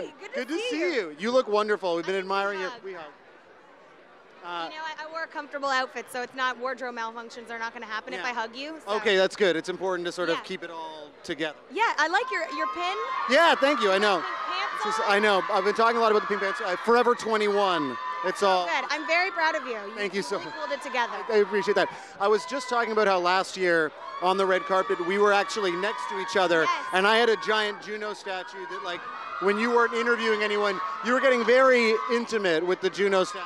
doing? Good to see you. You look wonderful. We've been admiring your. We hug. I wore a comfortable outfit, so it's not wardrobe malfunctions are not going to happen if I hug you. So. Okay, that's good. It's important to sort of keep it all together. Yeah, I like your pin. Yeah, thank you. I know. I know. I've been talking a lot about the pink pants. Forever 21. It's all good. I'm very proud of you. Thank you so much. Pulled it together. I appreciate that. I was just talking about how last year on the red carpet we were actually next to each other, and I had a giant JUNO statue that, like, when you weren't interviewing anyone, you were getting very intimate with the JUNO statue.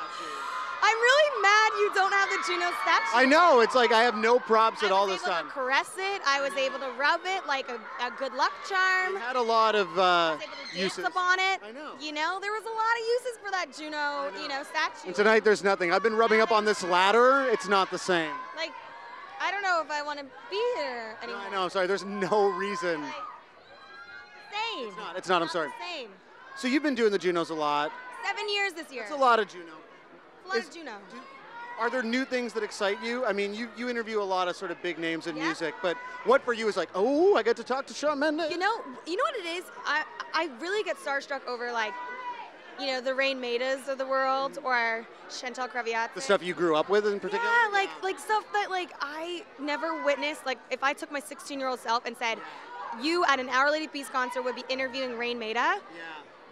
I'm really mad you don't have the JUNO statue. I know. It's like I have no props at all this time. I was able to caress it. I was able to rub it like a good luck charm. It had a lot of uses. Dance up on it. I know. You know, there was a lot of uses for that JUNO, statue. And tonight there's nothing. I've been rubbing up on this ladder. It's not the same. Like, I don't know if I want to be here anymore. No, I know. I'm sorry. There's no reason. Same. It's not. I'm sorry. Same. So you've been doing the JUNOs a lot. 7 years this year. That's a lot of JUNO. A lot of JUNO. Are there new things that excite you? I mean, you interview a lot of sort of big names in music, but what for you is like, oh, I get to talk to Shawn Mendes? You know what it is? I really get starstruck over, like, the Rain Maidas of the world or Chantal Creviat. The stuff you grew up with in particular? Yeah, like stuff that, like, I never witnessed. Like, if I took my 16-year-old self and said, you at an Our Lady Peace concert would be interviewing Rain Maida,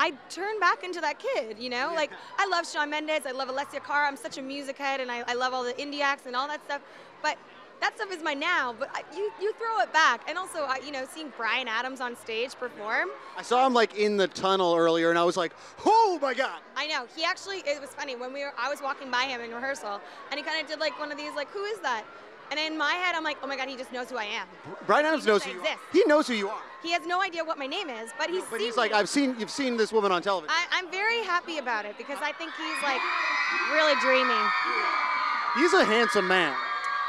I'd turn back into that kid, Like, I love Shawn Mendes, I love Alessia Cara, I'm such a music head, and I love all the indie acts and all that stuff, but that stuff is my now, but you throw it back. And also, seeing Bryan Adams on stage perform. I saw him, like, in the tunnel earlier, and I was like, oh my God. I know, he actually, it was funny, I was walking by him in rehearsal, and he kind of did like one of these, like, who is that? And in my head, I'm like, oh my God, he just knows who I am. Bryan Adams knows who you are. He knows who you are. He has no idea what my name is, but he's But he's like, you've seen this woman on television. I'm very happy about it because I think he's, like, really dreamy. He's a handsome man.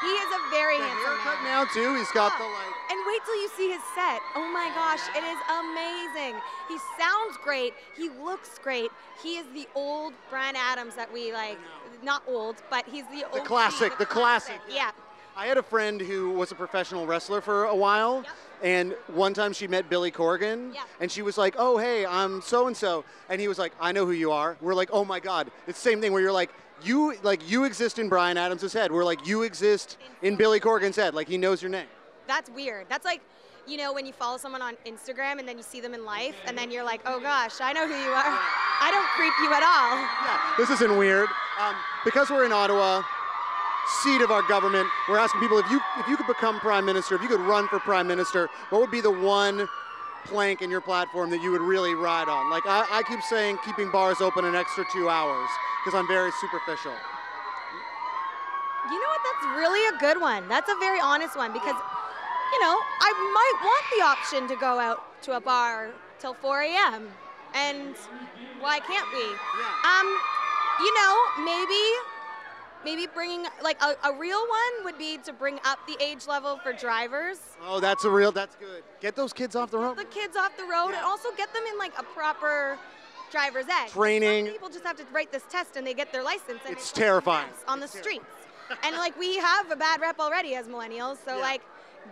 He is a very handsome man. Haircut now too. He's got the, like. And wait till you see his set. Oh my gosh, it is amazing. He sounds great. He looks great. He is the old Bryan Adams that we like. Not old, but he's the old. The classic. Yeah. I had a friend who was a professional wrestler for a while, and one time she met Billy Corgan, and she was like, oh, hey, I'm so-and-so. And he was like, I know who you are. We're like, oh my God. It's the same thing where you're like, you exist in Bryan Adams' head. We're like, you exist in Billy Corgan's head. Like, he knows your name. That's weird. That's like, when you follow someone on Instagram and then you see them in life, and then you're like, oh gosh, I know who you are. I don't creep you at all. Yeah, this isn't weird. Because we're in Ottawa, seat of our government, we're asking people, if you could become Prime Minister, if you could run for Prime Minister, what would be the one plank in your platform that you would really ride on? Like, I keep saying keeping bars open an extra 2 hours, because I'm very superficial. You know what, that's really a good one. That's a very honest one, because, I might want the option to go out to a bar till 4 a.m. And why can't we? Maybe bringing, like, a real one would be to bring up the age level for drivers. Oh, that's good. Get those kids off the road. Get the kids off the road, and also get them in, like, a proper driver's ed. Training. Some people just have to write this test and they get their license. And it's terrifying. On the streets. And, like, we have a bad rep already as millennials, so, like,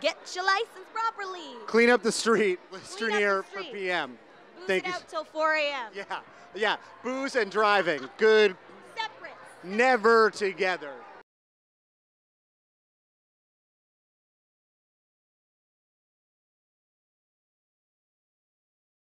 get your license properly. Clean up the street. Trinnear for PM. Booze it out till 4 a.m. Yeah. Booze and driving. Good. Separate. Never together.